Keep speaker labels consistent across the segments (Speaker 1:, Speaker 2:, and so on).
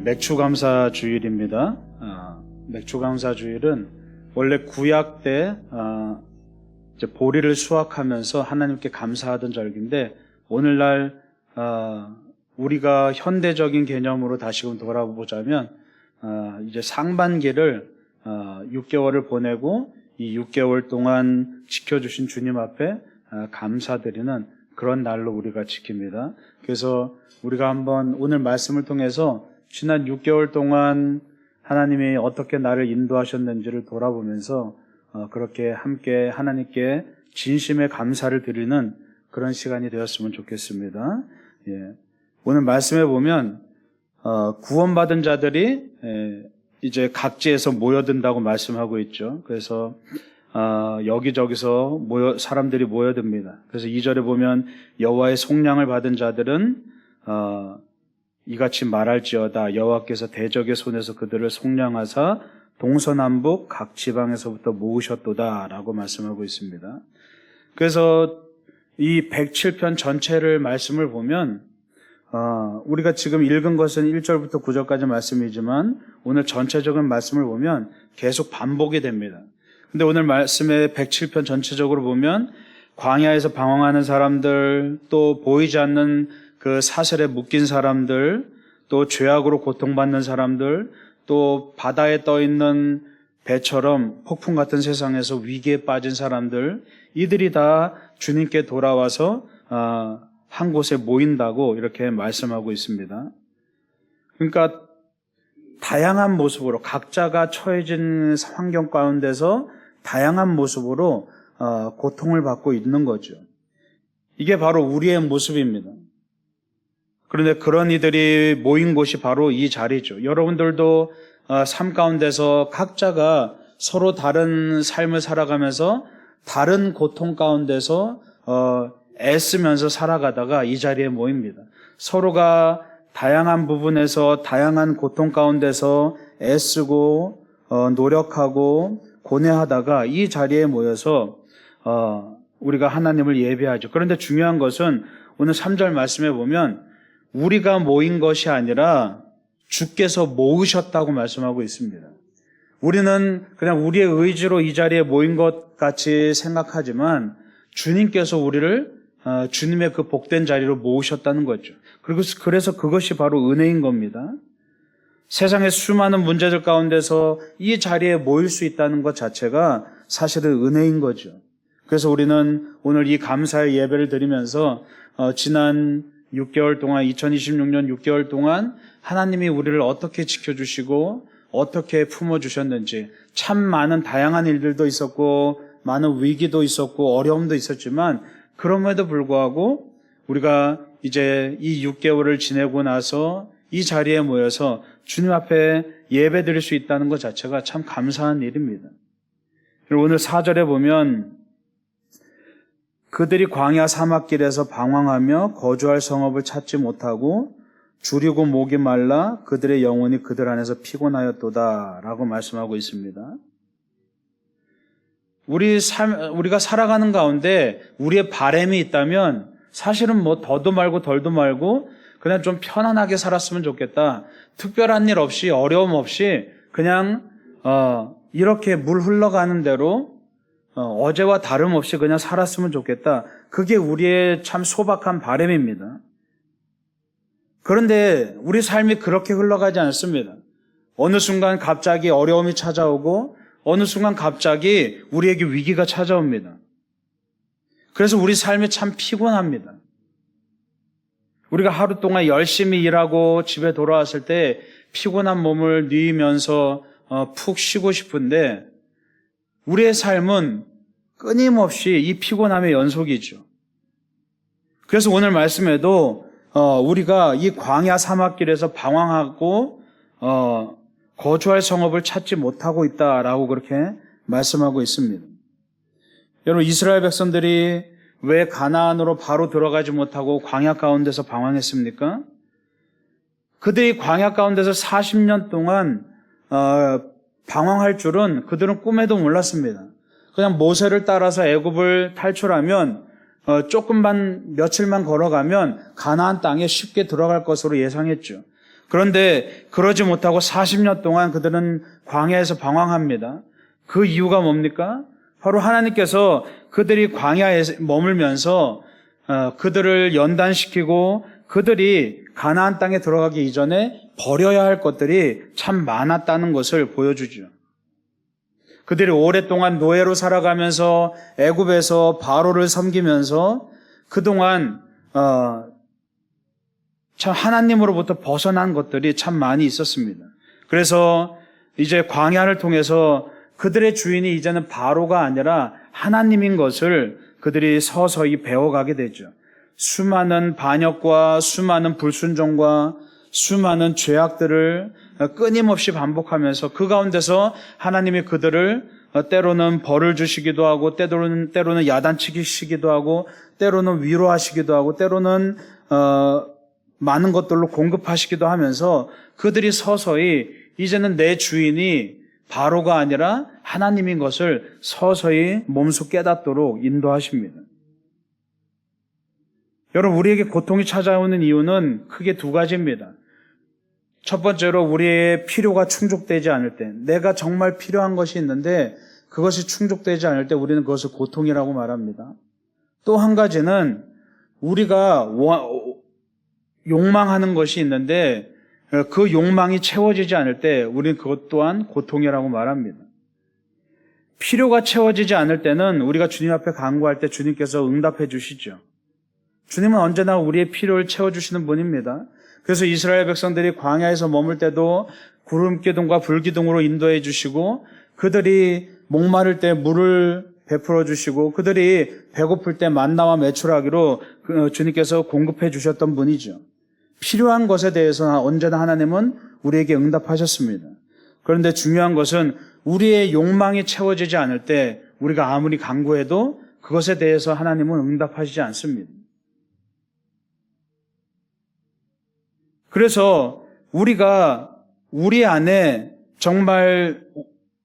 Speaker 1: 맥추감사 주일입니다. 맥추감사 주일은 원래 구약 때 이제 보리를 수확하면서 하나님께 감사하던 절기인데, 오늘날 우리가 현대적인 개념으로 다시금 돌아보자면 이제 상반기를 6개월을 보내고 이 6개월 동안 지켜주신 주님 앞에 감사드리는 그런 날로 우리가 지킵니다. 그래서 우리가 한번 오늘 말씀을 통해서 지난 6개월 동안 하나님이 어떻게 나를 인도하셨는지를 돌아보면서 그렇게 함께 하나님께 진심의 감사를 드리는 그런 시간이 되었으면 좋겠습니다. 예. 오늘 말씀에 보면 구원받은 자들이 이제 각지에서 모여든다고 말씀하고 있죠. 그래서 여기저기서 사람들이 모여듭니다. 그래서 2절에 보면 여호와의 속량을 받은 자들은 이같이 말할지어다. 여호와께서 대적의 손에서 그들을 속량하사 동서남북 각 지방에서부터 모으셨도다 라고 말씀하고 있습니다. 그래서 이 107편 전체를 말씀을 보면 우리가 지금 읽은 것은 1절부터 9절까지 말씀이지만 오늘 전체적인 말씀을 보면 계속 반복이 됩니다. 근데 오늘 말씀의 107편 전체적으로 보면 광야에서 방황하는 사람들, 또 보이지 않는 그 사슬에 묶인 사람들, 또 죄악으로 고통받는 사람들, 또 바다에 떠 있는 배처럼 폭풍 같은 세상에서 위기에 빠진 사람들, 이들이 다 주님께 돌아와서 한 곳에 모인다고 이렇게 말씀하고 있습니다. 그러니까 다양한 모습으로 각자가 처해진 환경 가운데서 다양한 모습으로 고통을 받고 있는 거죠. 이게 바로 우리의 모습입니다. 그런데 그런 이들이 모인 곳이 바로 이 자리죠. 여러분들도 삶 가운데서 각자가 서로 다른 삶을 살아가면서 다른 고통 가운데서 애쓰면서 살아가다가 이 자리에 모입니다. 서로가 다양한 부분에서 다양한 고통 가운데서 애쓰고 노력하고 고뇌하다가 이 자리에 모여서 우리가 하나님을 예배하죠. 그런데 중요한 것은 오늘 3절 말씀에 보면 우리가 모인 것이 아니라 주께서 모으셨다고 말씀하고 있습니다. 우리는 그냥 우리의 의지로 이 자리에 모인 것 같이 생각하지만 주님께서 우리를 주님의 그 복된 자리로 모으셨다는 거죠. 그래서 그것이 바로 은혜인 겁니다. 세상의 수많은 문제들 가운데서 이 자리에 모일 수 있다는 것 자체가 사실은 은혜인 거죠. 그래서 우리는 오늘 이 감사의 예배를 드리면서 지난 6개월 동안, 2026년 6개월 동안 하나님이 우리를 어떻게 지켜주시고 어떻게 품어주셨는지, 참 많은 다양한 일들도 있었고 많은 위기도 있었고 어려움도 있었지만 그럼에도 불구하고 우리가 이제 이 6개월을 지내고 나서 이 자리에 모여서 주님 앞에 예배 드릴 수 있다는 것 자체가 참 감사한 일입니다. 그리고 오늘 4절에 보면 그들이 광야 사막길에서 방황하며 거주할 성읍을 찾지 못하고 줄이고 목이 말라 그들의 영혼이 그들 안에서 피곤하였도다 라고 말씀하고 있습니다. 우리가 살아가는 가운데 우리의 바람이 있다면 사실은 뭐 더도 말고 덜도 말고 그냥 좀 편안하게 살았으면 좋겠다. 특별한 일 없이 어려움 없이 그냥 이렇게 물 흘러가는 대로 어제와 다름없이 그냥 살았으면 좋겠다. 그게 우리의 참 소박한 바람입니다. 그런데 우리 삶이 그렇게 흘러가지 않습니다. 어느 순간 갑자기 어려움이 찾아오고 어느 순간 갑자기 우리에게 위기가 찾아옵니다. 그래서 우리 삶이 참 피곤합니다. 우리가 하루 동안 열심히 일하고 집에 돌아왔을 때 피곤한 몸을 누이면서 푹 쉬고 싶은데 우리의 삶은 끊임없이 이 피곤함의 연속이죠. 그래서 오늘 말씀에도 우리가 이 광야 사막길에서 방황하고 거주할 성읍을 찾지 못하고 있다라고 그렇게 말씀하고 있습니다. 여러분, 이스라엘 백성들이 왜 가나안으로 바로 들어가지 못하고 광야 가운데서 방황했습니까? 그들이 광야 가운데서 40년 동안 방황할 줄은 그들은 꿈에도 몰랐습니다. 그냥 모세를 따라서 애굽을 탈출하면 조금만 며칠만 걸어가면 가나안 땅에 쉽게 들어갈 것으로 예상했죠. 그런데 그러지 못하고 40년 동안 그들은 광야에서 방황합니다. 그 이유가 뭡니까? 바로 하나님께서 그들이 광야에 머물면서 그들을 연단시키고 그들이 가나안 땅에 들어가기 이전에 버려야 할 것들이 참 많았다는 것을 보여주죠. 그들이 오랫동안 노예로 살아가면서 애굽에서 바로를 섬기면서 그동안 참 하나님으로부터 벗어난 것들이 참 많이 있었습니다. 그래서 이제 광야를 통해서 그들의 주인이 이제는 바로가 아니라 하나님인 것을 그들이 서서히 배워가게 되죠. 수많은 반역과 수많은 불순종과 수많은 죄악들을 끊임없이 반복하면서 그 가운데서 하나님이 그들을 때로는 벌을 주시기도 하고 때로는 야단치시기도 하고 때로는 위로하시기도 하고 때로는 많은 것들로 공급하시기도 하면서 그들이 서서히 이제는 내 주인이 바로가 아니라 하나님인 것을 서서히 몸소 깨닫도록 인도하십니다. 여러분, 우리에게 고통이 찾아오는 이유는 크게 두 가지입니다. 첫 번째로 우리의 필요가 충족되지 않을 때, 내가 정말 필요한 것이 있는데 그것이 충족되지 않을 때 우리는 그것을 고통이라고 말합니다. 또 한 가지는 우리가 욕망하는 것이 있는데 그 욕망이 채워지지 않을 때 우리는 그것 또한 고통이라고 말합니다. 필요가 채워지지 않을 때는 우리가 주님 앞에 간구할 때 주님께서 응답해 주시죠. 주님은 언제나 우리의 필요를 채워주시는 분입니다. 그래서 이스라엘 백성들이 광야에서 머물 때도 구름기둥과 불기둥으로 인도해 주시고 그들이 목마를 때 물을 베풀어 주시고 그들이 배고플 때 만나와 메추라기로 주님께서 공급해 주셨던 분이죠. 필요한 것에 대해서 언제나 하나님은 우리에게 응답하셨습니다. 그런데 중요한 것은 우리의 욕망이 채워지지 않을 때 우리가 아무리 간구해도 그것에 대해서 하나님은 응답하시지 않습니다. 그래서 우리가 우리 안에 정말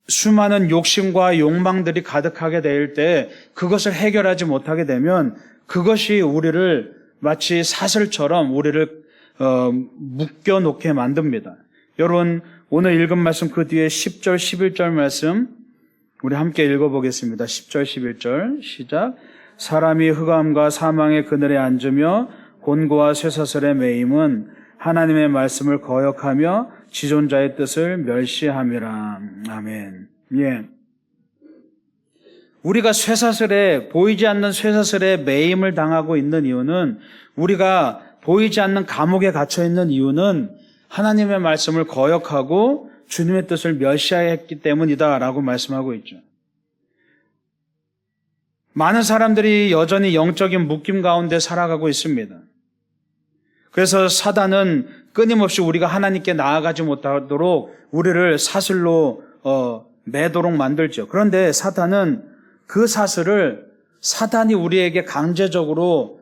Speaker 1: 수많은 욕심과 욕망들이 가득하게 될 때 그것을 해결하지 못하게 되면 그것이 우리를 마치 사슬처럼 우리를 묶여놓게 만듭니다. 여러분, 오늘 읽은 말씀 그 뒤에 10절, 11절 말씀 우리 함께 읽어보겠습니다. 10절, 11절 시작. 사람이 흑암과 사망의 그늘에 앉으며 곤고와 쇠사슬에 매임은 하나님의 말씀을 거역하며 지존자의 뜻을 멸시함이라. 아멘. 예. 우리가 쇠사슬에, 보이지 않는 쇠사슬에 매임을 당하고 있는 이유는 우리가 보이지 않는 감옥에 갇혀 있는 이유는 하나님의 말씀을 거역하고 주님의 뜻을 멸시했기 때문이다라고 말씀하고 있죠. 많은 사람들이 여전히 영적인 묶임 가운데 살아가고 있습니다. 그래서 사단은 끊임없이 우리가 하나님께 나아가지 못하도록 우리를 사슬로 매도록 만들죠. 그런데 사탄은 그 사슬을 사단이 우리에게 강제적으로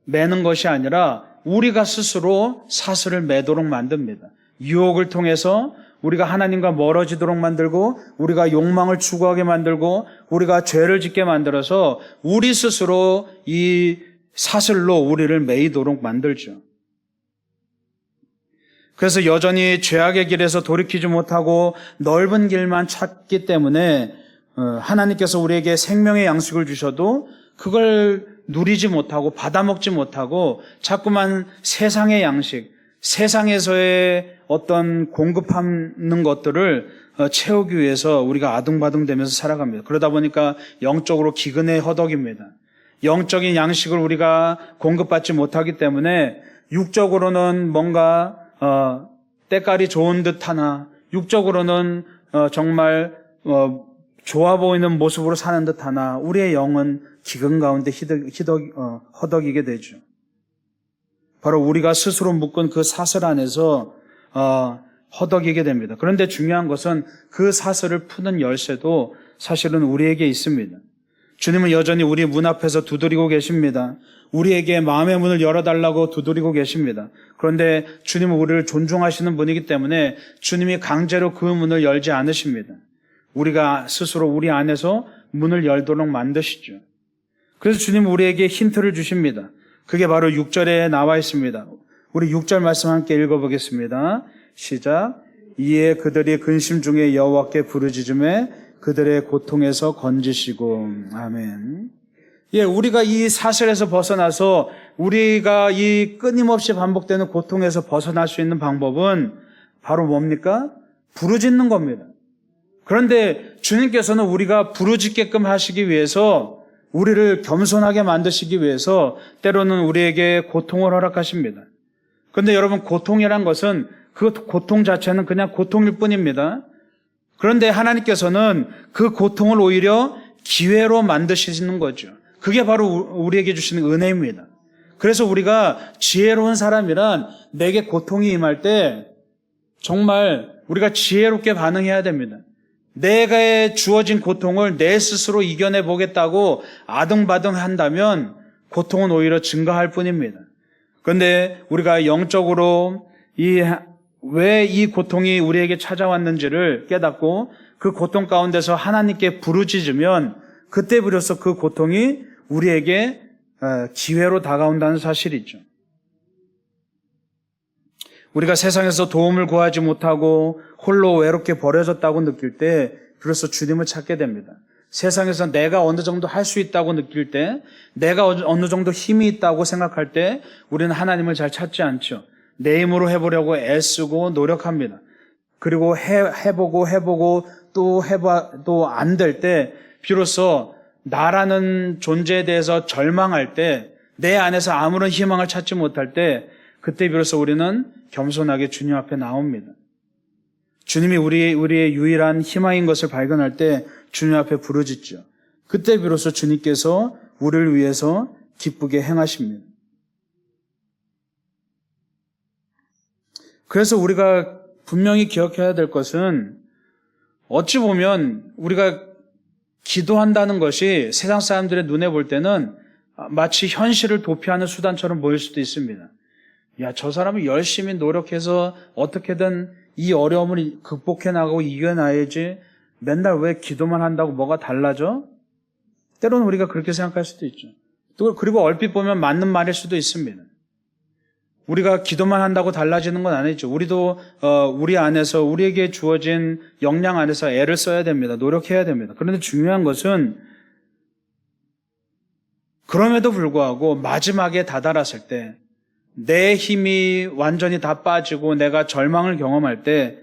Speaker 1: 매는 것이 아니라 우리가 스스로 사슬을 매도록 만듭니다. 유혹을 통해서 우리가 하나님과 멀어지도록 만들고 우리가 욕망을 추구하게 만들고 우리가 죄를 짓게 만들어서 우리 스스로 이 사슬로 우리를 매이도록 만들죠. 그래서 여전히 죄악의 길에서 돌이키지 못하고 넓은 길만 찾기 때문에 하나님께서 우리에게 생명의 양식을 주셔도 그걸 누리지 못하고 받아먹지 못하고 자꾸만 세상의 양식, 세상에서의 어떤 공급하는 것들을 채우기 위해서 우리가 아둥바둥대면서 살아갑니다. 그러다 보니까 영적으로 기근에 허덕입니다. 영적인 양식을 우리가 공급받지 못하기 때문에 육적으로는 뭔가 때깔이 좋은 듯하나 육적으로는 정말 좋아 보이는 모습으로 사는 듯하나 우리의 영은 기근 가운데 허덕이게 되죠. 바로 우리가 스스로 묶은 그 사슬 안에서 허덕이게 됩니다. 그런데 중요한 것은 그 사슬을 푸는 열쇠도 사실은 우리에게 있습니다. 주님은 여전히 우리 문 앞에서 두드리고 계십니다. 우리에게 마음의 문을 열어달라고 두드리고 계십니다. 그런데 주님은 우리를 존중하시는 분이기 때문에 주님이 강제로 그 문을 열지 않으십니다. 우리가 스스로 우리 안에서 문을 열도록 만드시죠. 그래서 주님은 우리에게 힌트를 주십니다. 그게 바로 6절에 나와 있습니다. 우리 6절 말씀 함께 읽어보겠습니다. 시작. 이에 그들이 근심 중에 여호와께 부르짖음에 그들의 고통에서 건지시고. 아멘. 예, 우리가 이 사슬에서 벗어나서 우리가 이 끊임없이 반복되는 고통에서 벗어날 수 있는 방법은 바로 뭡니까? 부르짖는 겁니다. 그런데 주님께서는 우리가 부르짖게끔 하시기 위해서, 우리를 겸손하게 만드시기 위해서 때로는 우리에게 고통을 허락하십니다. 그런데 여러분, 고통이란 것은 그 고통 자체는 그냥 고통일 뿐입니다. 그런데 하나님께서는 그 고통을 오히려 기회로 만드시는 거죠. 그게 바로 우리에게 주시는 은혜입니다. 그래서 우리가 지혜로운 사람이란, 내게 고통이 임할 때 정말 우리가 지혜롭게 반응해야 됩니다. 내가 주어진 고통을 내 스스로 이겨내 보겠다고 아등바등 한다면 고통은 오히려 증가할 뿐입니다. 그런데 우리가 영적으로 왜 이 고통이 우리에게 찾아왔는지를 깨닫고 그 고통 가운데서 하나님께 부르짖으면 그때 비로소 그 고통이 우리에게 기회로 다가온다는 사실이죠. 우리가 세상에서 도움을 구하지 못하고 홀로 외롭게 버려졌다고 느낄 때 비로소 주님을 찾게 됩니다. 세상에서 내가 어느 정도 할 수 있다고 느낄 때, 내가 어느 정도 힘이 있다고 생각할 때 우리는 하나님을 잘 찾지 않죠. 내 힘으로 해보려고 애쓰고 노력합니다. 그리고 해보고 또 안 될 때 비로소 나라는 존재에 대해서 절망할 때, 내 안에서 아무런 희망을 찾지 못할 때, 그때 비로소 우리는 겸손하게 주님 앞에 나옵니다. 주님이 우리의 유일한 희망인 것을 발견할 때 주님 앞에 부르짖죠. 그때 비로소 주님께서 우리를 위해서 기쁘게 행하십니다. 그래서 우리가 분명히 기억해야 될 것은, 어찌 보면 우리가 기도한다는 것이 세상 사람들의 눈에 볼 때는 마치 현실을 도피하는 수단처럼 보일 수도 있습니다. 야, 저 사람은 열심히 노력해서 어떻게든 이 어려움을 극복해 나가고 이겨나야지, 맨날 왜 기도만 한다고 뭐가 달라져? 때로는 우리가 그렇게 생각할 수도 있죠. 또 그리고 얼핏 보면 맞는 말일 수도 있습니다. 우리가 기도만 한다고 달라지는 건 아니죠. 우리도 우리 안에서, 우리에게 주어진 역량 안에서 애를 써야 됩니다. 노력해야 됩니다. 그런데 중요한 것은, 그럼에도 불구하고 마지막에 다다랐을 때, 내 힘이 완전히 다 빠지고 내가 절망을 경험할 때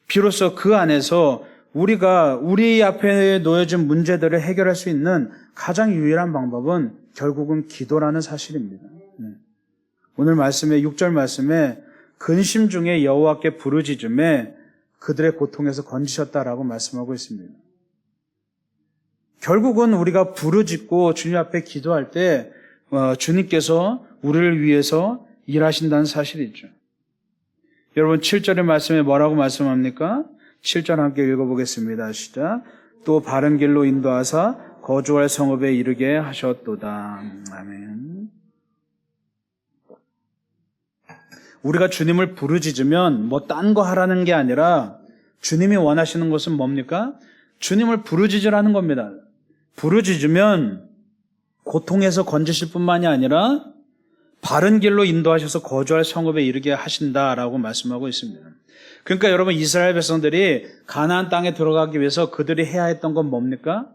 Speaker 1: 비로소 그 안에서 우리가 우리 앞에 놓여진 문제들을 해결할 수 있는 가장 유일한 방법은 결국은 기도라는 사실입니다. 오늘 말씀에 6절 말씀에 근심 중에 여호와께 부르짖음에 그들의 고통에서 건지셨다라고 말씀하고 있습니다. 결국은 우리가 부르짖고 주님 앞에 기도할 때 주님께서 우리를 위해서 일하신다는 사실이죠. 여러분 7절의 말씀에 뭐라고 말씀합니까? 7절 함께 읽어보겠습니다. 시작. 또 바른 길로 인도하사 거주할 성읍에 이르게 하셨도다. 아멘. 우리가 주님을 부르짖으면 뭐 딴 거 하라는 게 아니라 주님이 원하시는 것은 뭡니까? 주님을 부르짖으라는 겁니다. 부르짖으면 고통에서 건지실 뿐만이 아니라 바른 길로 인도하셔서 거주할 성읍에 이르게 하신다라고 말씀하고 있습니다. 그러니까 여러분, 이스라엘 백성들이 가나안 땅에 들어가기 위해서 그들이 해야 했던 건 뭡니까?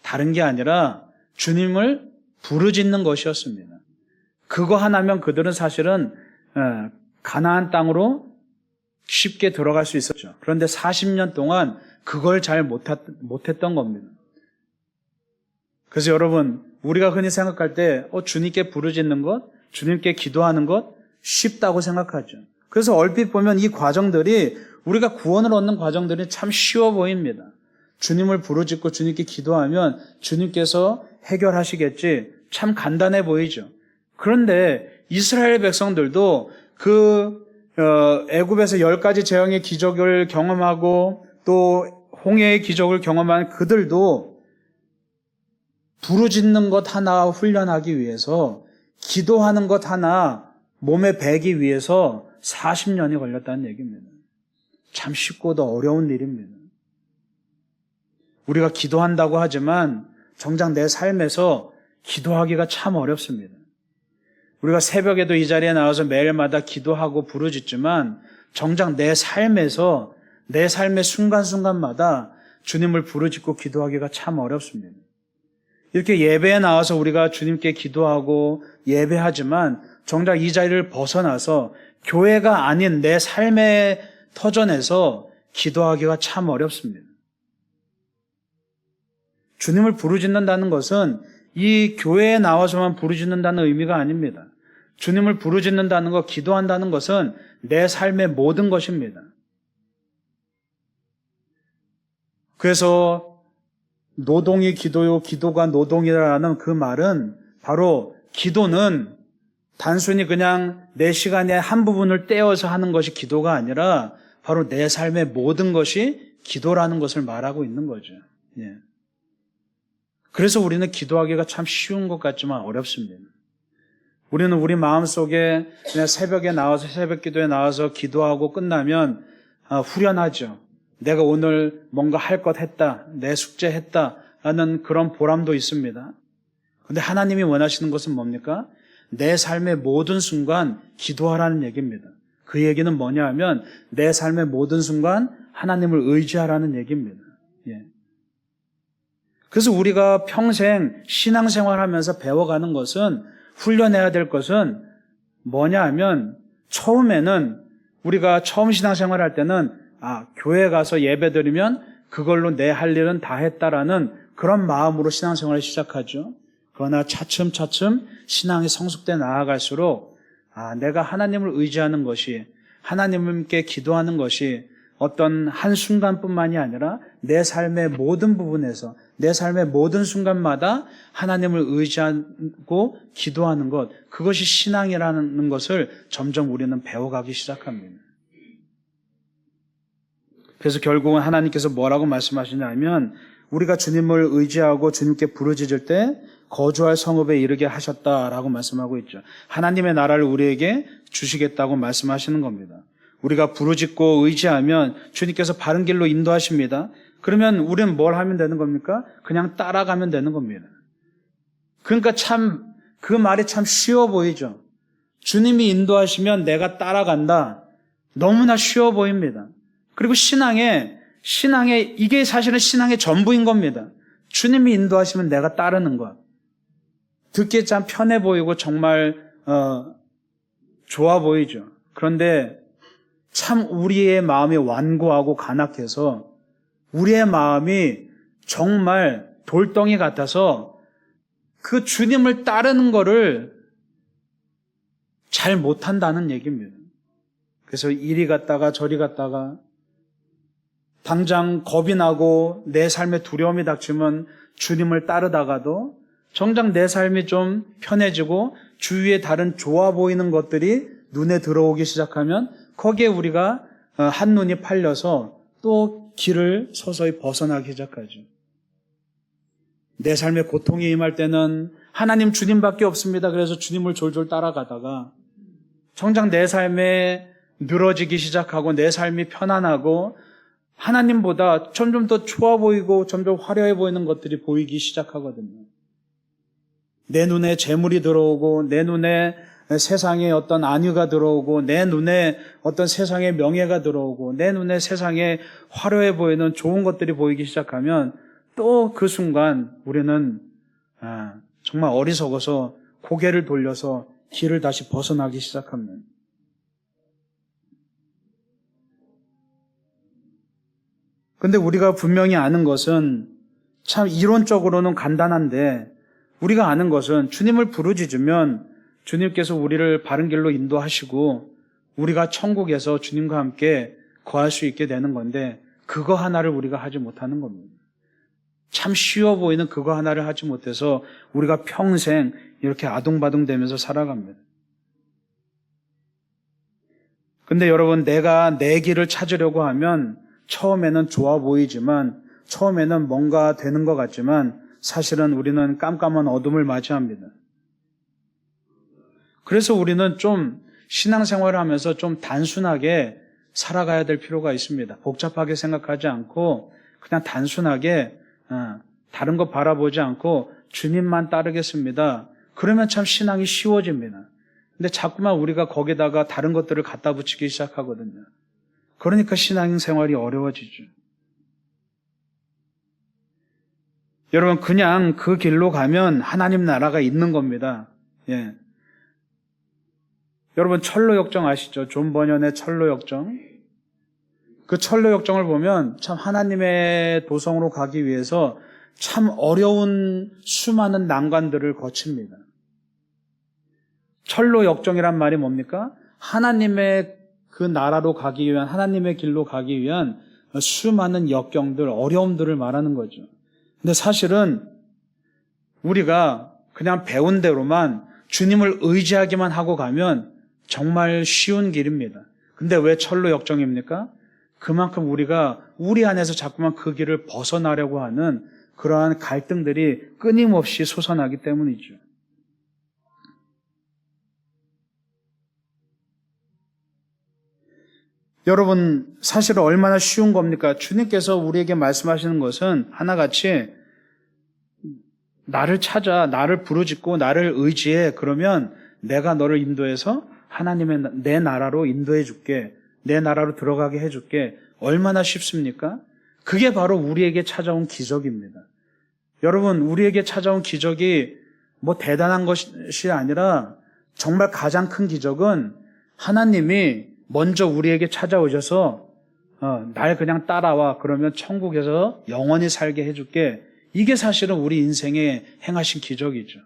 Speaker 1: 다른 게 아니라 주님을 부르짖는 것이었습니다. 그거 하나면 그들은 사실은 가나안 땅으로 쉽게 들어갈 수 있었죠. 그런데 40년 동안 그걸 잘 못했던 겁니다. 그래서 여러분, 우리가 흔히 생각할 때 주님께 부르짖는 것, 주님께 기도하는 것 쉽다고 생각하죠. 그래서 얼핏 보면 이 과정들이, 우리가 구원을 얻는 과정들이 참 쉬워 보입니다. 주님을 부르짖고 주님께 기도하면 주님께서 해결하시겠지, 참 간단해 보이죠. 그런데 이스라엘 백성들도 애굽에서 10가지 재앙의 기적을 경험하고 또 홍해의 기적을 경험한 그들도 부르짖는 것 하나 훈련하기 위해서, 기도하는 것 하나 몸에 배기 위해서 40년이 걸렸다는 얘기입니다. 참 쉽고도 어려운 일입니다. 우리가 기도한다고 하지만 정작 내 삶에서 기도하기가 참 어렵습니다. 우리가 새벽에도 이 자리에 나와서 매일마다 기도하고 부르짖지만 정작 내 삶에서 내 삶의 순간순간마다 주님을 부르짖고 기도하기가 참 어렵습니다. 이렇게 예배에 나와서 우리가 주님께 기도하고 예배하지만 정작 이 자리를 벗어나서 교회가 아닌 내 삶의 터전에서 기도하기가 참 어렵습니다. 주님을 부르짖는다는 것은 이 교회에 나와서만 부르짖는다는 의미가 아닙니다. 주님을 부르짖는다는 것, 기도한다는 것은 내 삶의 모든 것입니다. 그래서 노동이 기도요, 기도가 노동이라는 그 말은 바로 기도는 단순히 그냥 내 시간의 한 부분을 떼어서 하는 것이 기도가 아니라 바로 내 삶의 모든 것이 기도라는 것을 말하고 있는 거죠. 예. 그래서 우리는 기도하기가 참 쉬운 것 같지만 어렵습니다. 우리는 우리 마음속에 그냥 새벽에 나와서 새벽 기도에 나와서 기도하고 끝나면 후련하죠. 내가 오늘 뭔가 할 것 했다, 내 숙제 했다 하는 그런 보람도 있습니다. 그런데 하나님이 원하시는 것은 뭡니까? 내 삶의 모든 순간 기도하라는 얘기입니다. 그 얘기는 뭐냐 하면 내 삶의 모든 순간 하나님을 의지하라는 얘기입니다. 예. 그래서 우리가 평생 신앙생활하면서 배워가는 것은, 훈련해야 될 것은 뭐냐 하면, 처음에는 우리가 처음 신앙생활할 때는 교회 가서 예배 드리면 그걸로 내 할 일은 다 했다라는 그런 마음으로 신앙생활을 시작하죠. 그러나 차츰차츰 신앙이 성숙돼 나아갈수록 내가 하나님을 의지하는 것이, 하나님께 기도하는 것이 어떤 한순간뿐만이 아니라 내 삶의 모든 부분에서, 내 삶의 모든 순간마다 하나님을 의지하고 기도하는 것, 그것이 신앙이라는 것을 점점 우리는 배워가기 시작합니다. 그래서 결국은 하나님께서 뭐라고 말씀하시냐면, 우리가 주님을 의지하고 주님께 부르짖을 때 거주할 성읍에 이르게 하셨다라고 말씀하고 있죠. 하나님의 나라를 우리에게 주시겠다고 말씀하시는 겁니다. 우리가 부르짖고 의지하면 주님께서 바른 길로 인도하십니다. 그러면 우리는 뭘 하면 되는 겁니까? 그냥 따라가면 되는 겁니다. 그러니까 참 그 말이 참 쉬워 보이죠. 주님이 인도하시면 내가 따라간다. 너무나 쉬워 보입니다. 그리고 신앙에 이게 사실은 신앙의 전부인 겁니다. 주님이 인도하시면 내가 따르는 것. 듣기에 참 편해 보이고 정말 좋아 보이죠. 그런데 참 우리의 마음이 완고하고 간악해서 우리의 마음이 정말 돌덩이 같아서 그 주님을 따르는 거를 잘 못한다는 얘기입니다. 그래서 이리 갔다가 저리 갔다가 당장 겁이 나고 내 삶에 두려움이 닥치면 주님을 따르다가도 정작 내 삶이 좀 편해지고 주위에 다른 좋아 보이는 것들이 눈에 들어오기 시작하면 거기에 우리가 한눈이 팔려서 또 길을 서서히 벗어나기 시작하죠. 내 삶에 고통이 임할 때는 하나님 주님밖에 없습니다. 그래서 주님을 졸졸 따라가다가 정작 내 삶에 늘어지기 시작하고 내 삶이 편안하고 하나님보다 점점 더 좋아 보이고 점점 화려해 보이는 것들이 보이기 시작하거든요. 내 눈에 재물이 들어오고 내 눈에 세상에 어떤 안위가 들어오고 내 눈에 어떤 세상의 명예가 들어오고 내 눈에 세상에 화려해 보이는 좋은 것들이 보이기 시작하면 또 그 순간 우리는 정말 어리석어서 고개를 돌려서 길을 다시 벗어나기 시작합니다. 그런데 우리가 분명히 아는 것은 참 이론적으로는 간단한데 우리가 아는 것은 주님을 부르짖으면 주님께서 우리를 바른 길로 인도하시고 우리가 천국에서 주님과 함께 거할 수 있게 되는 건데 그거 하나를 우리가 하지 못하는 겁니다. 참 쉬워 보이는 그거 하나를 하지 못해서 우리가 평생 이렇게 아둥바둥대면서 살아갑니다. 근데 여러분, 내가 내 길을 찾으려고 하면 처음에는 좋아 보이지만 처음에는 뭔가 되는 것 같지만 사실은 우리는 깜깜한 어둠을 맞이합니다. 그래서 우리는 좀 신앙생활을 하면서 좀 단순하게 살아가야 될 필요가 있습니다. 복잡하게 생각하지 않고 그냥 단순하게 다른 거 바라보지 않고 주님만 따르겠습니다. 그러면 참 신앙이 쉬워집니다. 근데 자꾸만 우리가 거기다가 다른 것들을 갖다 붙이기 시작하거든요. 그러니까 신앙생활이 어려워지죠. 여러분, 그냥 그 길로 가면 하나님 나라가 있는 겁니다. 예. 여러분, 철로역정 아시죠? 존 버년의 철로역정. 그 철로역정을 보면 참 하나님의 도성으로 가기 위해서 참 어려운 수많은 난관들을 거칩니다. 철로역정이란 말이 뭡니까? 하나님의 그 나라로 가기 위한, 하나님의 길로 가기 위한 수많은 역경들, 어려움들을 말하는 거죠. 근데 사실은 우리가 그냥 배운 대로만 주님을 의지하기만 하고 가면 정말 쉬운 길입니다. 근데 왜 철로역정입니까? 그만큼 우리가 우리 안에서 자꾸만 그 길을 벗어나려고 하는 그러한 갈등들이 끊임없이 솟아나기 때문이죠. 여러분, 사실 얼마나 쉬운 겁니까? 주님께서 우리에게 말씀하시는 것은 하나같이 나를 찾아, 나를 부르짖고 나를 의지해. 그러면 내가 너를 인도해서 하나님의 내 나라로 인도해 줄게. 내 나라로 들어가게 해 줄게. 얼마나 쉽습니까? 그게 바로 우리에게 찾아온 기적입니다. 여러분, 우리에게 찾아온 기적이 뭐 대단한 것이 아니라 정말 가장 큰 기적은 하나님이 먼저 우리에게 찾아오셔서 날 그냥 따라와. 그러면 천국에서 영원히 살게 해줄게. 이게 사실은 우리 인생에 행하신 기적이죠.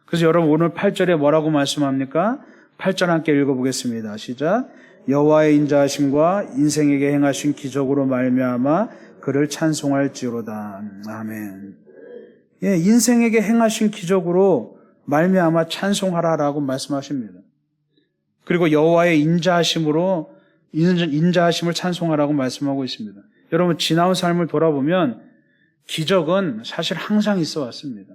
Speaker 1: 그래서 여러분, 오늘 8절에 뭐라고 말씀합니까? 8절 함께 읽어보겠습니다. 시작. 여호와의 인자하심과 인생에게 행하신 기적으로 말미암아 그를 찬송할지로다. 아멘. 예, 인생에게 행하신 기적으로 말미암아 찬송하라라고 말씀하십니다. 그리고 여호와의 인자하심으로 인자하심을 찬송하라고 말씀하고 있습니다. 여러분, 지나온 삶을 돌아보면 기적은 사실 항상 있어 왔습니다.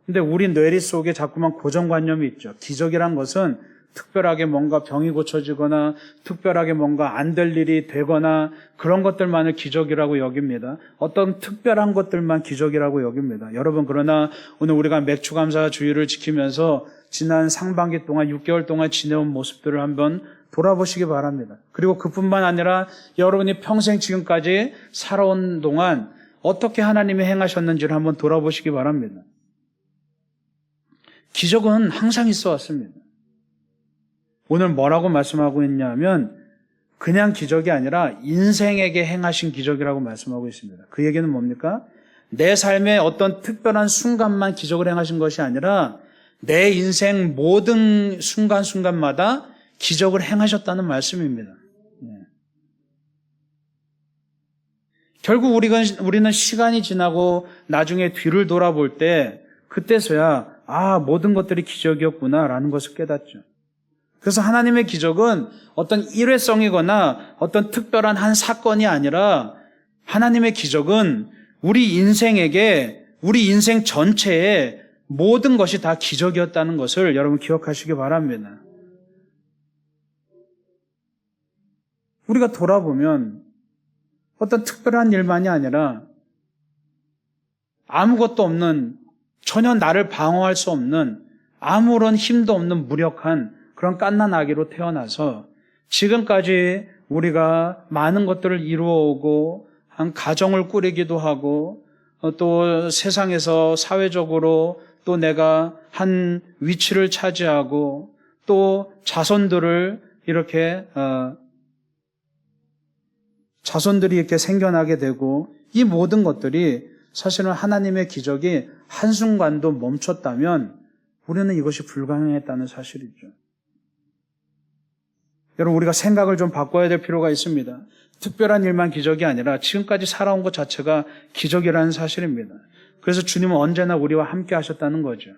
Speaker 1: 근데 우리 뇌리 속에 자꾸만 고정관념이 있죠. 기적이란 것은 특별하게 뭔가 병이 고쳐지거나 특별하게 뭔가 안 될 일이 되거나 그런 것들만을 기적이라고 여깁니다. 어떤 특별한 것들만 기적이라고 여깁니다. 여러분, 그러나 오늘 우리가 맥주감사 주일을 지키면서 지난 상반기 동안 6개월 동안 지내온 모습들을 한번 돌아보시기 바랍니다. 그리고 그뿐만 아니라 여러분이 평생 지금까지 살아온 동안 어떻게 하나님이 행하셨는지를 한번 돌아보시기 바랍니다. 기적은 항상 있어 왔습니다. 오늘 뭐라고 말씀하고 있냐면 그냥 기적이 아니라 인생에게 행하신 기적이라고 말씀하고 있습니다. 그 얘기는 뭡니까? 내 삶의 어떤 특별한 순간만 기적을 행하신 것이 아니라 내 인생 모든 순간순간마다 기적을 행하셨다는 말씀입니다. 결국 우리는 시간이 지나고 나중에 뒤를 돌아볼 때 그때서야 모든 것들이 기적이었구나라는 것을 깨닫죠. 그래서 하나님의 기적은 어떤 일회성이거나 어떤 특별한 한 사건이 아니라 하나님의 기적은 우리 인생에게, 우리 인생 전체에 모든 것이 다 기적이었다는 것을 여러분 기억하시기 바랍니다. 우리가 돌아보면 어떤 특별한 일만이 아니라 아무것도 없는, 전혀 나를 방어할 수 없는, 아무런 힘도 없는 무력한 그런 갓난 아기로 태어나서 지금까지 우리가 많은 것들을 이루어오고 한 가정을 꾸리기도 하고 또 세상에서 사회적으로 또 내가 한 위치를 차지하고 또 자손들이 이렇게 생겨나게 되고 이 모든 것들이 사실은 하나님의 기적이 한순간도 멈췄다면 우리는 이것이 불가능했다는 사실이죠. 여러분, 우리가 생각을 좀 바꿔야 될 필요가 있습니다. 특별한 일만 기적이 아니라 지금까지 살아온 것 자체가 기적이라는 사실입니다. 그래서 주님은 언제나 우리와 함께 하셨다는 거죠.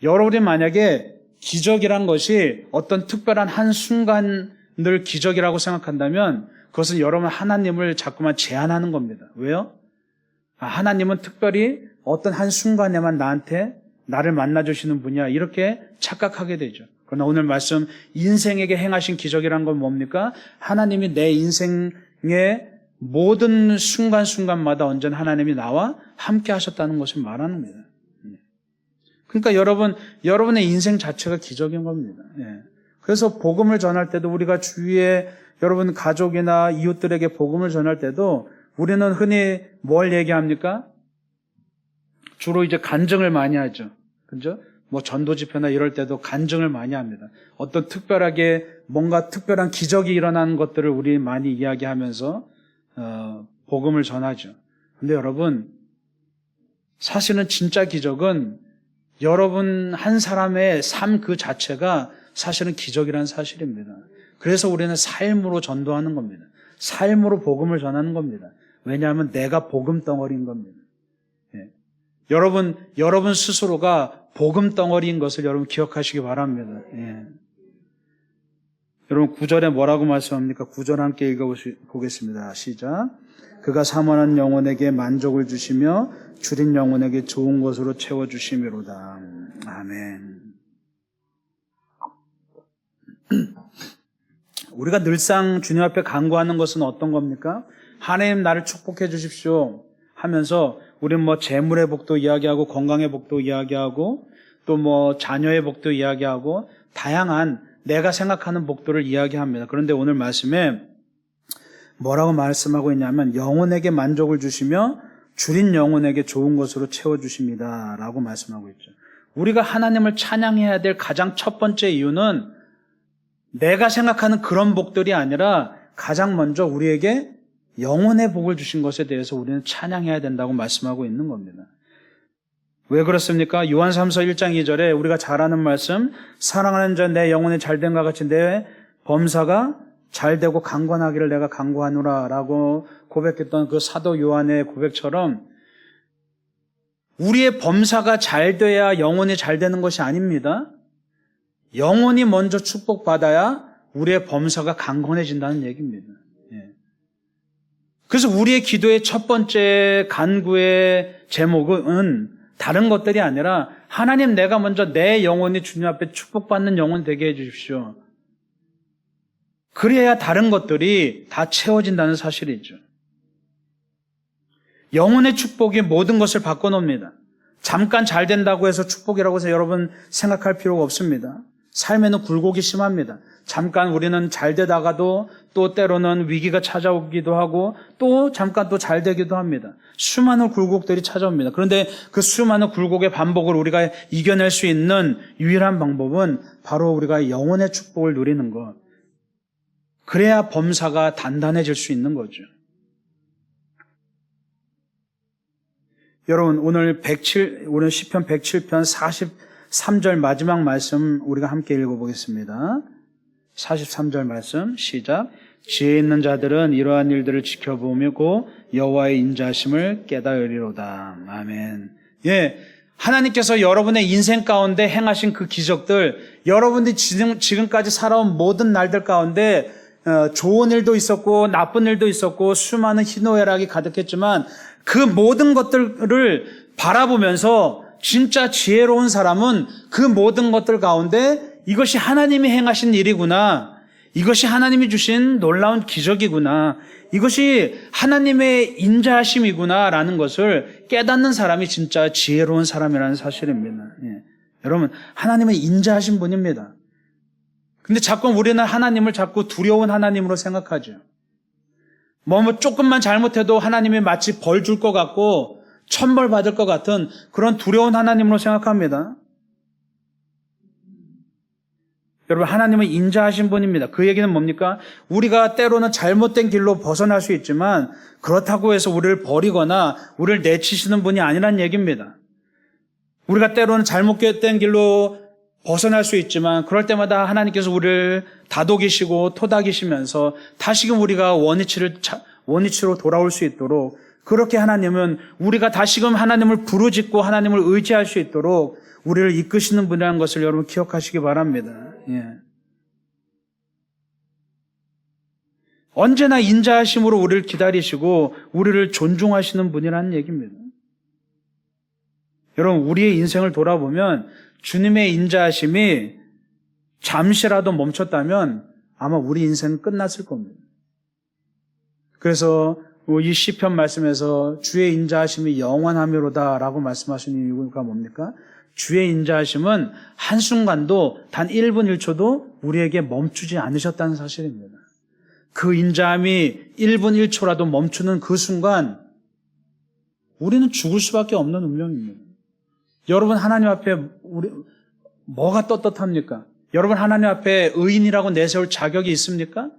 Speaker 1: 여러분이 만약에 기적이란 것이 어떤 특별한 한 순간을 기적이라고 생각한다면 그것은 여러분 하나님을 자꾸만 제한하는 겁니다. 왜요? 하나님은 특별히 어떤 한 순간에만 나를 만나주시는 분이야, 이렇게 착각하게 되죠. 그러나 오늘 말씀 인생에게 행하신 기적이란 건 뭡니까? 하나님이 내 인생의 모든 순간순간마다 언제나 하나님이 나와 함께 하셨다는 것을 말하는 겁니다. 그러니까 여러분의 인생 자체가 기적인 겁니다. 예. 그래서 복음을 전할 때도 우리가 주위에 여러분 가족이나 이웃들에게 복음을 전할 때도 우리는 흔히 뭘 얘기합니까? 주로 이제 간증을 많이 하죠. 그죠? 뭐 전도 집회나 이럴 때도 간증을 많이 합니다. 어떤 특별하게 뭔가 특별한 기적이 일어나는 것들을 우리 많이 이야기하면서 복음을 전하죠. 근데 여러분, 사실은 진짜 기적은 여러분 한 사람의 삶 그 자체가 사실은 기적이라는 사실입니다. 그래서 우리는 삶으로 전도하는 겁니다. 삶으로 복음을 전하는 겁니다. 왜냐하면 내가 복음 덩어리인 겁니다. 예. 여러분 스스로가 복음 덩어리인 것을 여러분 기억하시기 바랍니다. 예. 여러분 9절에 뭐라고 말씀합니까? 9절 함께 읽어보겠습니다. 시작. 그가 사모하는 영혼에게 만족을 주시며 줄인 영혼에게 좋은 것으로 채워주심이로다. 아멘. 우리가 늘상 주님 앞에 간구하는 것은 어떤 겁니까? 하나님 나를 축복해 주십시오 하면서 우리는 뭐 재물의 복도 이야기하고 건강의 복도 이야기하고 또 뭐 자녀의 복도 이야기하고 다양한 내가 생각하는 복도를 이야기합니다. 그런데 오늘 말씀에 뭐라고 말씀하고 있냐면 영혼에게 만족을 주시며 줄인 영혼에게 좋은 것으로 채워주십니다 라고 말씀하고 있죠. 우리가 하나님을 찬양해야 될 가장 첫 번째 이유는 내가 생각하는 그런 복들이 아니라 가장 먼저 우리에게 영혼의 복을 주신 것에 대해서 우리는 찬양해야 된다고 말씀하고 있는 겁니다. 왜 그렇습니까? 요한 3서 1장 2절에 우리가 잘 아는 말씀, 사랑하는 자 내 영혼이 잘된과 같이 내 범사가 잘되고 강건하기를 내가 간구하노라 라고 고백했던 그 사도 요한의 고백처럼 우리의 범사가 잘돼야 영혼이 잘되는 것이 아닙니다. 영혼이 먼저 축복받아야 우리의 범사가 강건해진다는 얘기입니다. 예. 그래서 우리의 기도의 첫 번째 간구의 제목은 다른 것들이 아니라 하나님 내가 먼저 내 영혼이 주님 앞에 축복받는 영혼 되게 해주십시오. 그래야 다른 것들이 다 채워진다는 사실이죠. 영혼의 축복이 모든 것을 바꿔놓습니다. 잠깐 잘 된다고 해서 축복이라고 해서 여러분 생각할 필요가 없습니다. 삶에는 굴곡이 심합니다. 잠깐 우리는 잘 되다가도 또 때로는 위기가 찾아오기도 하고 또 잠깐 또 잘 되기도 합니다. 수많은 굴곡들이 찾아옵니다. 그런데 그 수많은 굴곡의 반복을 우리가 이겨낼 수 있는 유일한 방법은 바로 우리가 영혼의 축복을 누리는 것. 그래야 범사가 단단해질 수 있는 거죠. 여러분 오늘 시편 107편 43절 마지막 말씀 우리가 함께 읽어보겠습니다. 43절 말씀 시작. 지혜 있는 자들은 이러한 일들을 지켜보고 여호와의 인자하심을 깨달으리로다. 아멘. 예, 하나님께서 여러분의 인생 가운데 행하신 그 기적들, 여러분들이 지금까지 살아온 모든 날들 가운데 좋은 일도 있었고 나쁜 일도 있었고 수많은 희노애락이 가득했지만 그 모든 것들을 바라보면서 진짜 지혜로운 사람은 그 모든 것들 가운데 이것이 하나님이 행하신 일이구나. 이것이 하나님이 주신 놀라운 기적이구나. 이것이 하나님의 인자하심이구나 라는 것을 깨닫는 사람이 진짜 지혜로운 사람이라는 사실입니다. 예. 여러분 하나님은 인자하신 분입니다. 근데 자꾸 우리는 하나님을 자꾸 두려운 하나님으로 생각하죠. 뭐 조금만 잘못해도 하나님이 마치 벌 줄 것 같고 천벌 받을 것 같은 그런 두려운 하나님으로 생각합니다. 여러분 하나님은 인자하신 분입니다. 그 얘기는 뭡니까? 우리가 때로는 잘못된 길로 벗어날 수 있지만 그렇다고 해서 우리를 버리거나 우리를 내치시는 분이 아니란 얘기입니다. 우리가 때로는 잘못된 길로 벗어날 수 있지만 그럴 때마다 하나님께서 우리를 다독이시고 토닥이시면서 다시금 우리가 원위치로 돌아올 수 있도록 그렇게 하나님은 우리가 다시금 하나님을 부르짖고 하나님을 의지할 수 있도록 우리를 이끄시는 분이라는 것을 여러분 기억하시기 바랍니다. 예. 언제나 인자하심으로 우리를 기다리시고 우리를 존중하시는 분이라는 얘기입니다. 여러분 우리의 인생을 돌아보면 주님의 인자하심이 잠시라도 멈췄다면 아마 우리 인생은 끝났을 겁니다. 그래서 이 시편 말씀에서 주의 인자하심이 영원하미로다라고 말씀하신 이유가 뭡니까? 주의 인자하심은 한순간도 단 1분 1초도 우리에게 멈추지 않으셨다는 사실입니다. 그 인자함이 1분 1초라도 멈추는 그 순간 우리는 죽을 수밖에 없는 운명입니다. 여러분 하나님 앞에 뭐가 떳떳합니까? 여러분 하나님 앞에 의인이라고 내세울 자격이 있습니까?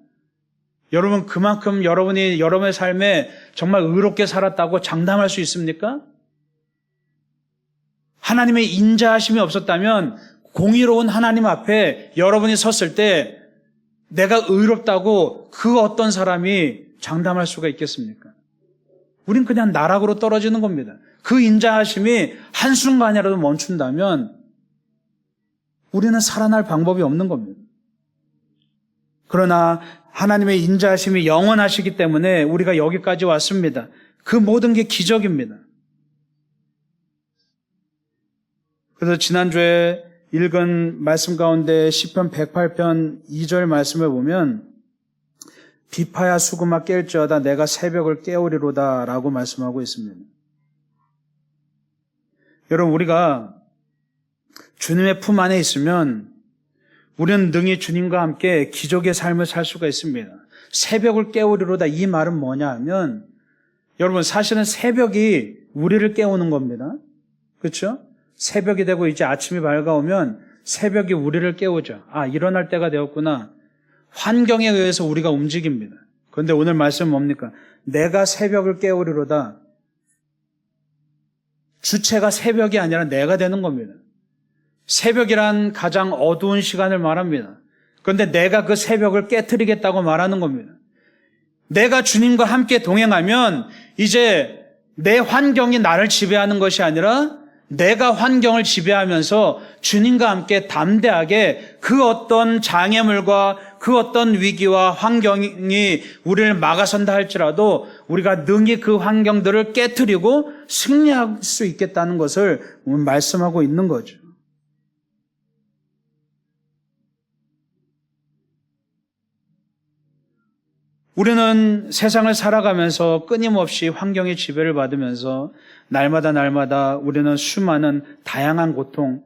Speaker 1: 여러분 그만큼 여러분이 여러분의 삶에 정말 의롭게 살았다고 장담할 수 있습니까? 하나님의 인자하심이 없었다면 공의로운 하나님 앞에 여러분이 섰을 때 내가 의롭다고 그 어떤 사람이 장담할 수가 있겠습니까? 우린 그냥 나락으로 떨어지는 겁니다. 그 인자하심이 한순간이라도 멈춘다면 우리는 살아날 방법이 없는 겁니다. 그러나 하나님의 인자하심이 영원하시기 때문에 우리가 여기까지 왔습니다. 그 모든 게 기적입니다. 그래서 지난주에 읽은 말씀 가운데 시편 108편 2절 말씀을 보면 비파야 수금아 깰지어다 내가 새벽을 깨우리로다 라고 말씀하고 있습니다. 여러분 우리가 주님의 품 안에 있으면 우리는 능히 주님과 함께 기적의 삶을 살 수가 있습니다. 새벽을 깨우리로다 이 말은 뭐냐 하면 여러분 사실은 새벽이 우리를 깨우는 겁니다. 그렇죠? 새벽이 되고 이제 아침이 밝아오면 새벽이 우리를 깨우죠. 일어날 때가 되었구나. 환경에 의해서 우리가 움직입니다. 그런데 오늘 말씀은 뭡니까? 내가 새벽을 깨우리로다. 주체가 새벽이 아니라 내가 되는 겁니다. 새벽이란 가장 어두운 시간을 말합니다. 그런데 내가 그 새벽을 깨트리겠다고 말하는 겁니다. 내가 주님과 함께 동행하면 이제 내 환경이 나를 지배하는 것이 아니라 내가 환경을 지배하면서 주님과 함께 담대하게 그 어떤 장애물과 그 어떤 위기와 환경이 우리를 막아선다 할지라도 우리가 능히 그 환경들을 깨트리고 승리할 수 있겠다는 것을 말씀하고 있는 거죠. 우리는 세상을 살아가면서 끊임없이 환경의 지배를 받으면서 날마다 우리는 수많은 다양한 고통,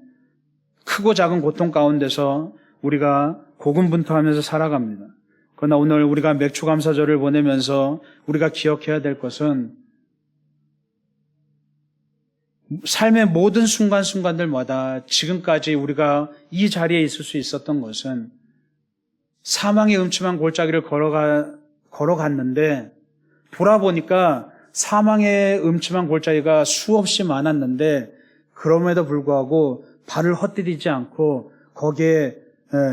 Speaker 1: 크고 작은 고통 가운데서 우리가 고군분투하면서 살아갑니다. 그러나 오늘 우리가 맥추감사절을 보내면서 우리가 기억해야 될 것은 삶의 모든 순간순간들마다 지금까지 우리가 이 자리에 있을 수 있었던 것은 사망의 음침한 골짜기를 걸어갔는데 돌아보니까 사망의 음침한 골짜기가 수없이 많았는데 그럼에도 불구하고 발을 헛디디지 않고 거기에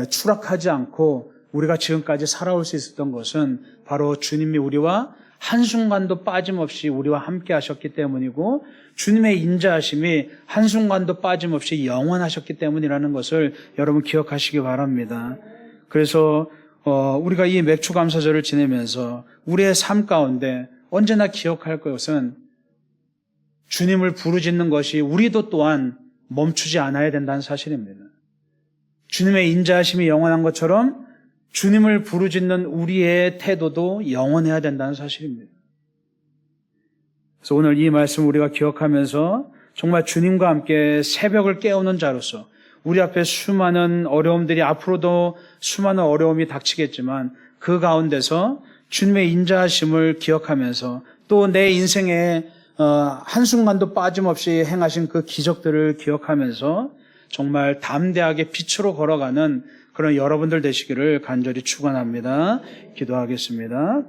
Speaker 1: 추락하지 않고 우리가 지금까지 살아올 수 있었던 것은 바로 주님이 우리와 한순간도 빠짐없이 우리와 함께 하셨기 때문이고 주님의 인자하심이 한순간도 빠짐없이 영원하셨기 때문이라는 것을 여러분 기억하시기 바랍니다. 그래서 우리가 이 맥추감사절을 지내면서 우리의 삶 가운데 언제나 기억할 것은 주님을 부르짖는 것이 우리도 또한 멈추지 않아야 된다는 사실입니다. 주님의 인자하심이 영원한 것처럼 주님을 부르짖는 우리의 태도도 영원해야 된다는 사실입니다. 그래서 오늘 이 말씀 우리가 기억하면서 정말 주님과 함께 새벽을 깨우는 자로서 우리 앞에 수많은 어려움들이 앞으로도 수많은 어려움이 닥치겠지만 그 가운데서 주님의 인자하심을 기억하면서 또 내 인생에 한순간도 빠짐없이 행하신 그 기적들을 기억하면서 정말 담대하게 빛으로 걸어가는 그런 여러분들 되시기를 간절히 축원합니다. 기도하겠습니다.